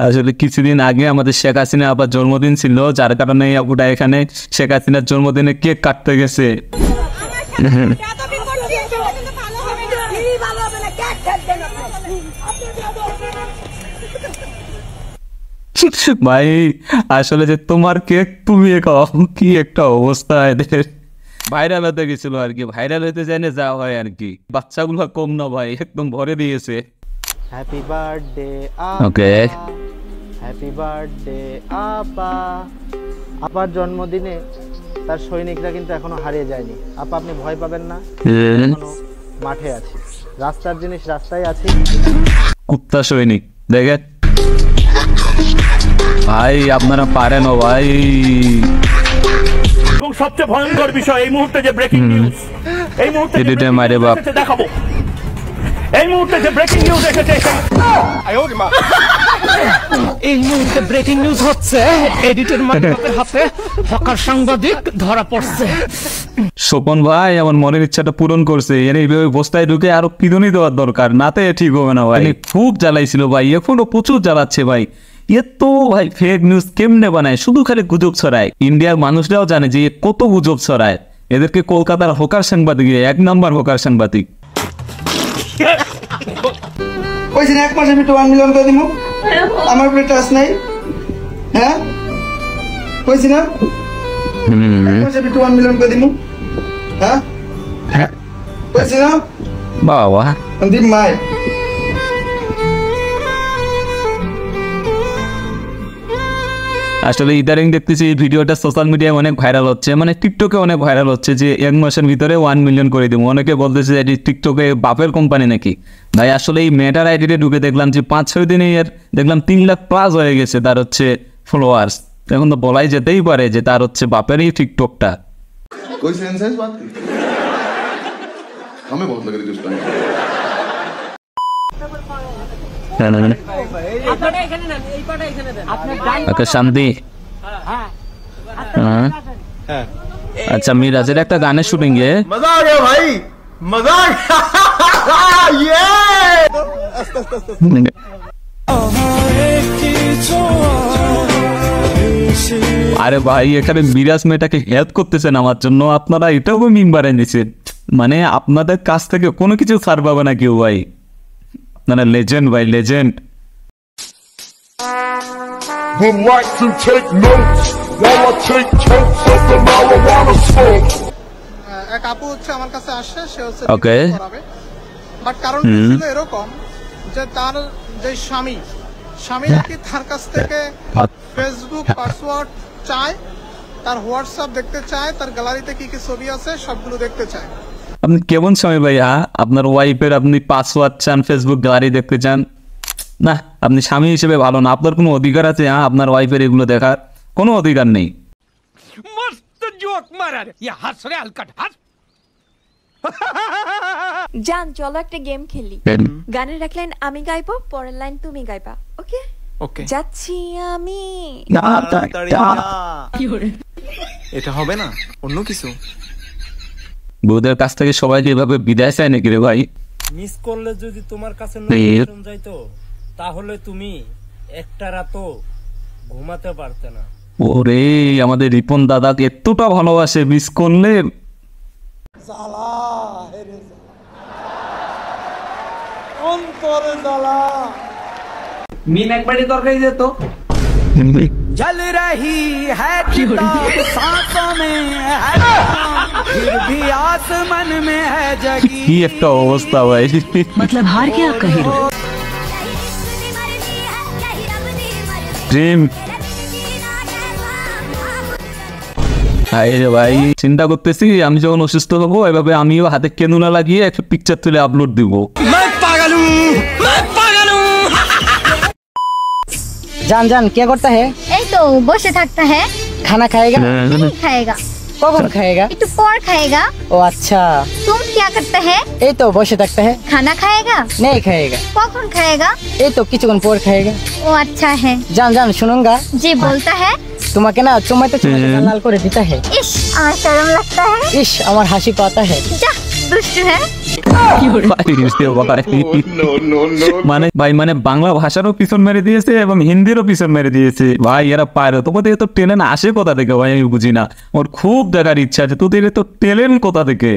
আসলে কিছুদিন আগে আমাদের শেখ হাসিনা আবার জন্মদিন ছিল, যার কারণে আপুটা এখানে শেখ হাসিনার জন্মদিনে কেক কাটতে গেছে। ভাই আসলে যে তোমার কেক তুমি খাও, কি একটা অবস্থা এদের। ভাইরাল হতে গেছিল আর কি, ভাইরাল হতে জানে যা হয় আর কি। বাচ্চাগুলো কম না ভাই, একদম ভরে দিয়েছে। হ্যাপি বার্থডে ওকে, হ্যাপি বার্থডে আপা। আপার জন্মদিনে তার সৈনিকরা কিন্তু এখনো হারিয়ে যায়নি। আপা আপনি ভয় পাবেন না, এখনো মাঠে আছি, রাস্তার জিনিস রাস্তায় আছি। কুত্তা সৈনিক দেখেন ভাই, আপনারা পারেন ও ভাই। এবং সবচেয়ে ভয়ঙ্কর বিষয় এই মুহূর্তে যে ব্রেকিং নিউজ, এই মুহূর্তে মারে বাপ দেখাবো, এই মুহূর্তে যে ব্রেকিং নিউজ এসেছে, এই মুহূর্তে ব্রেকিং নিউজ হচ্ছে এডিটর মালিকের হাতে হকার সাংবাদিক ধরা পড়ছে। স্বপন ভাই আমার মনের ইচ্ছাটা পূরণ করছে, এইভাবে বস্তায় ঢুকে আরো পিদনি দেওয়ার দরকার, নাতে ঠিক হবে না ভাই। খুব জ্বালাইছিল ভাই, এখনো প্রচুর জ্বালাচ্ছে ভাই। এত ভাই ফেক নিউজ কেমনে বানায়, শুধু খালি গুজব ছড়ায়। ইন্ডিয়ার মানুষরাও জানে যে কত গুজব ছড়ায়। এদেরকে কলকাতার হকার সাংবাদিক, 1 নম্বর হকার সাংবাদিক। কইছেন 1 মাসে আমি 1 মিলিয়ন করে দিব, আমার উপরে ট্রাস্ট নাই। হ্যাঁ কইছি না 1 মাসে আমি 1 মিলিয়ন করে দিব। হ্যাঁ কইছি না বাবা দিব মাই। আসলে ইদারিং দেখতেছি এই ভিডিওটা সোশ্যাল মিডিয়ায় অনেক ভাইরাল হচ্ছে, মানে টিকটকে অনেক ভাইরাল হচ্ছে যে 1 মাসের ভিতরে 1 মিলিয়ন করে দিব। অনেকে বলতেছে যে টিকটকে বাপের কোম্পানি নাকি। ভাই আসলে এই মেটার আইডিতে ঢুকে দেখলাম যে 5-6 দিনে এর দেখলাম 3 লাখ প্লাস হয়ে গেছে তার হচ্ছে ফলোয়ার্স। এখন তো বলাই যেতেই পারে যে তার হচ্ছে বাপেরই টিকটকটা। कोई सेंस है इस बात की? हमें बहुत लग रही थी उस टाइम। শান্তি। আচ্ছা মিরাজের একটা গানের শুটিং এ मजा आ गया भाई, मजा आ गया। আরে ভাই এখানে মিরাজ মেয়েটাকে হেল্প করতেছেন আমার জন্য, আপনারা এটাও মিম বাড়াই নিছেন। মানে আপনাদের কাছ থেকে কোনো কিছু ছাড় পাবে না কেউ ভাই, আপনারা লেজেন্ড ভাই, legend. Would like to take notes while I take totes of the marijuana smoke. এক আপু হচ্ছে আমার কাছে আসছে, সে হচ্ছে ওকে, বাট কারণ ছিল এরকম যে তার যে স্বামী নাকি তার কাছ থেকে ফেসবুক পাসওয়ার্ড চায়, তার হোয়াটসঅ্যাপ দেখতে চায়, তার গ্যালারিতে কি কি ছবি আছে সবগুলো দেখতে চায়। আপনি কেমন স্বামী ভাই? আপনার ওয়াইফের আপনি পাসওয়ার্ড চান, ফেসবুক গ্যালারি দেখতে চান? না, আপনি স্বামী হিসেবে ভালো না। আপনার কোনো অধিকার আছে আপনার ওয়াইফের এগুলো দেখার? কোনো অধিকার নেই। মস্ত জোক মারার, ইয়া হাস রে আলকাট হাস। জান চলো একটা গেম খেলি। গানের এক লাইন আমি গাইবো, পরের লাইন তুমি গাইবা। ওকে ওকে যাচ্ছি আমি। এটা হবে না, অন্য কিছু। বউদের কাছ থেকে সবাইকে এভাবে বিদায় চায় নাকি রে ভাই? মিস করলে যদি তোমার কাছে নোটিফিকেশন যাইতো তাহলে তুমি একটা রাতও ঘুমাতে পারতে না। ওরে আমাদের রিপন দাদাকে এতটা ভালোবাসে, মিস করলে মিম একবারই দরকারই যেত। जल रही है सांसों में है, फिर भी आसमान में है जगी। কি একটা অবস্থা ভাই। मतलब हार गया आपका हीरो। ড্রিম ভাই চিন্তা করতেছি আমি যখন অসুস্থ হবো এভাবে আমিও হাতে কেনুলা লাগিয়ে একটা পিকচার তুলে আপলোড দিব। जान जान क्या करता है? এই তো বসে থাকता है। खाना खाएगा? खाएगा। कौन खाएगा? एक तो और खाएगा। ओ अच्छा। तुम क्या करता है? এই তো বসে থাকता है। खाना खाएगा? नहीं खाएगा। कौन खाएगा? এই তো কিছুক্ষণ পর খাएगा। ओ अच्छा है। जान जान सुनूंगा। जी बोलता है। তোমাকে না চুমাইতে চুমাইতে লাল করে দিতে है। इश আমার शर्म लगता है। इश আমার হাসি পাতা है। जा दुष्ट है। মানে ভাই মানে বাংলা ভাষারও পিছন মেরে দিয়েছে এবং হিন্দিরও পিছন মেরে দিয়েছে ভাই। এরা পায়রা তোমাদের এত ট্যালেন্ট আসে কোথা থেকে ভাই আমি বুঝি না। ওর খুব দেখার ইচ্ছা আছে, তোদের এত ট্যালেন্ট কোথা থেকে?